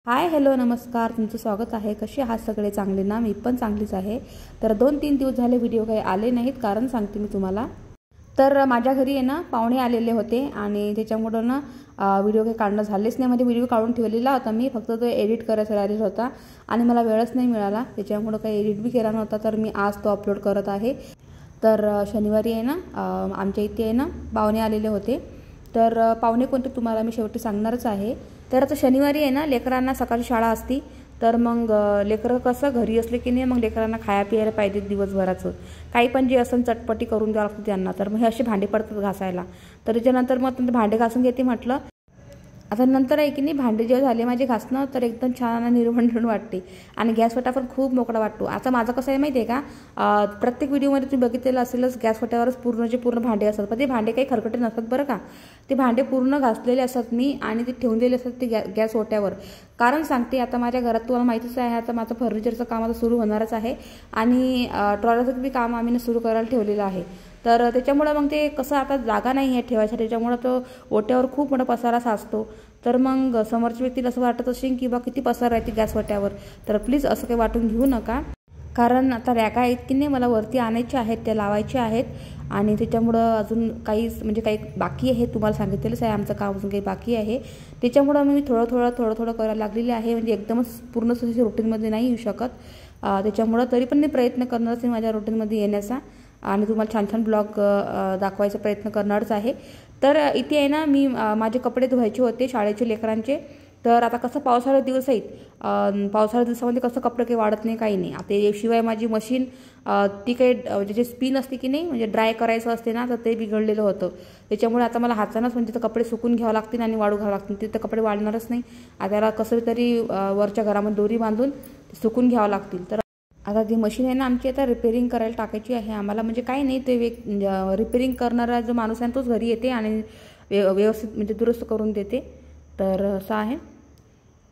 Hi hello नमस्कार, तुमचं स्वागत आहे। कसे आहात सगळे? चांगले ना? मी पण चांगलीच आहे। तर 2-3 दिवस झाले व्हिडिओ काही आले नाहीत, कारण सांगते मी तुम्हाला। तर माझ्या घरी आहे ना पाहुणे आलेले होते आणि त्याच्यामुळे ना व्हिडिओ काही काढणं झालेच नाही। म्हणजे व्हिडिओ काढून ठेवलेला होता मी, फक्त तो एडिट करायचा राहिलेला होता आणि मला वेळच नाही मिळाला, त्याच्यामुळे काही एडिट बी केला नव्हता। तर मी आज तो अपलोड करत आहे। तर शनिवारी आहे ना आमच्या इथे आहे ना पाहुणे आलेले होते। तर पाहुणे कोणते तुम्हाला मी शेवटी सांगणारच आहे। तर आता शनिवारी आहे ना लेकरांना सकाळची शाळा असती, तर मग लेकरं कसं घरी असले की नाही मग लेकरांना खाया प्यायला पाहिजे दिवसभराचं, काही पण जे असं चटपटी करून द्यावं लागतं त्यांना। तर मग हे असे भांडे पडतात घासायला, तर त्याच्यानंतर मग भांडे घासून घेते म्हटलं। आता नंतर आहे की नाही भांडे जेव्हा झाले माझे घासणं, तर एकदम छान आणि निर्मळ वाटते आणि गॅस वाटा पण खूप मोकळा वाटतो। आता माझं कसं आहे माहिती आहे का, प्रत्येक व्हिडिओमध्ये तुम्ही बघितलेलं असेलच गॅस वाट्यावरच पूर्ण भांडे असतात, पण ते भांडे काही खरकटे नसतात बरं का। ते भांडे पूर्ण घासलेले असतात मी आणि ते ठेवून दिलेले असतात ते गॅस ओट्यावर। कारण सांगते, आता माझ्या घरात तुम्हाला माहितीच आहे, आता माझं फर्निचरचं काम आता सुरू होणारच आहे आणि ट्रॉलरचं बी काम आम्ही सुरू करायला ठेवलेलं आहे। तर त्याच्यामुळं मग ते कसं आता जागा नाही आहे ठेवायचं, त्याच्यामुळं तो ओट्यावर खूप मोठा पसारा साचतो। तर मग समोरच्या व्यक्तीला असं वाटत असेल की बा किती पसारा आहे गॅस वाट्यावर, तर प्लीज असं काही वाटून घेऊ नका। कारण आता रॅका आहेत की नाही मला वरती आणायच्या आहेत, त्या लावायच्या आहेत आणि त्याच्यामुळं अजून काही बाकी आहे। तुम्हाला सांगितलेलंच आहे आमचं काम अजून काही बाकी आहे, त्याच्यामुळं मी थोडं करायला लागलेली आहे। म्हणजे एकदमच पूर्ण रुटीनमध्ये नाही येऊ शकत, त्याच्यामुळं तरी पण मी प्रयत्न करणारच आहे माझ्या रुटीनमध्ये येण्याचा आणि तुम्हाला छान ब्लॉग दाखवायचा प्रयत्न करणारच आहे। तर इथे आहे ना मी माझे कपडे धुवायचे होते शाळेचे लेकरांचे। तर आता कसं पावसाळ्यात दिवस आहेत, पावसाळ्याच्या दिवसामध्ये कसं कपडे काही वाढत नाही काही नाही। आता शिवाय माझी मशीन ती काही जे स्पिन असते की नाही, म्हणजे ड्राय करायचं असते ना, तर ते बिघडलेलं होतं। त्याच्यामुळे आता मला हातानंच म्हणजे कपडे सुकून घ्यावं लागतील आणि वाळू घ्यावं लागतील, तिथं कपडे वाळणारच नाही। आता त्याला कसं तरी वरच्या घरामध्ये दोरी बांधून सुकून घ्यावं लागतील। तर आता ती मशीन आहे ना आमची आता रिपेअरिंग करायला टाकायची आहे आम्हाला। म्हणजे काही नाही, ते रिपेअरिंग करणारा जो माणूस आहे तोच घरी येते आणि व्यवस्थित म्हणजे दुरुस्त करून देते। तर असं आहे,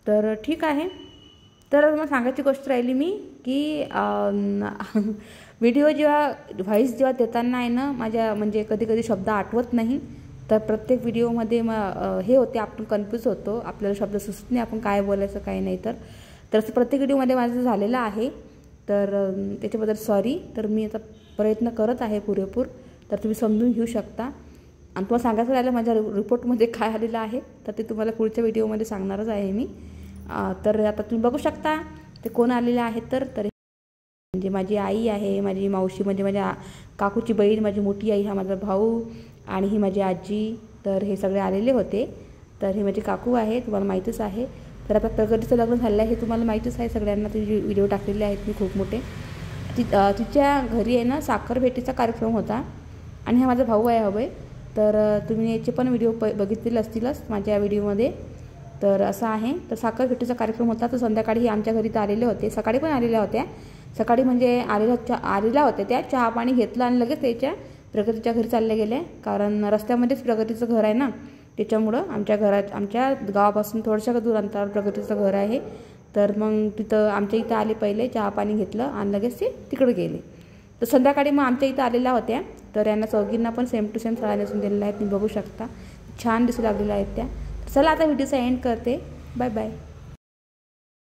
तर ठीक आहे। तर मग सांगायची गोष्ट राहिली मी की व्हिडिओ व्हॉइस जेव्हा देताना आहे ना माझ्या म्हणजे कधी शब्द आठवत नाही, तर प्रत्येक व्हिडिओमध्ये हे होते, आपण कन्फ्यूज होतो, आपल्याला शब्द सुचत नाही आपण काय बोलायचं काय नाही। तर असं प्रत्येक व्हिडिओमध्ये माझं झालेलं आहे, तर त्याच्याबद्दल सॉरी। तर मी आता प्रयत्न करत आहे पुरेपूर, तर तुम्ही समजून घेऊ शकता। आणि तुम्हाला सांगायचं राहिलं माझ्या रिपोर्टमध्ये काय आलेलं आहे, तर ते तुम्हाला पुढच्या व्हिडिओमध्ये सांगणारच आहे मी। तर आता तुम्ही बघू शकता ते कोण आलेले आहेत। तर म्हणजे माझी आई आहे, माझी मावशी म्हणजे माझ्या काकूची बहीण, माझी मोठी आई, हा माझा भाऊ आणि ही माझी आजी, तर हे सगळे आलेले होते। तर हे माझी काकू आहे, तुम्हाला माहीतच आहे। तर आता प्रगतीचं लग्न झालं आहे हे तुम्हाला माहीतच आहे सगळ्यांना, तिचे व्हिडिओ टाकलेले आहेत मी खूप मोठे। तिच्या घरी आहे ना साखरभेटीचा कार्यक्रम होता आणि हा माझा भाऊ आहे हवे। तर तुम्ही याचे पण व्हिडिओ बघितलेले असतीलच माझ्या व्हिडिओमध्ये। तर असं आहे, तर साखरभेटीचा कार्यक्रम होता, तर संध्याकाळी आमच्या घरी तर आलेले होते, सकाळी पण आलेल्या होत्या। सकाळी म्हणजे आलेल्या होत्या त्या, चहा पाणी घेतलं आणि लगेच त्याच्या प्रगतीच्या घरी चालले गेले, कारण रस्त्यामध्येच प्रगतीचं घर आहे ना, त्याच्यामुळं आमच्या गावापासून थोड्याशा दूर अंतरावर प्रगतीचं घर आहे। तर मग तिथं आमच्या इथं आले, पहिले चहा पाणी घेतलं आणि लगेच ते तिकडे गेले। तर संध्याकाळी मग आमच्या इथं आलेल्या होत्या, तर यांना चौघींना पण सेम टू सेम साड्या नेसून दिलेल्या आहेत, तुम्ही बघू शकता, छान दिसू लागलेल्या आहेत त्या। चला आता व्हिडिओचा एंड करते, बाय बाय।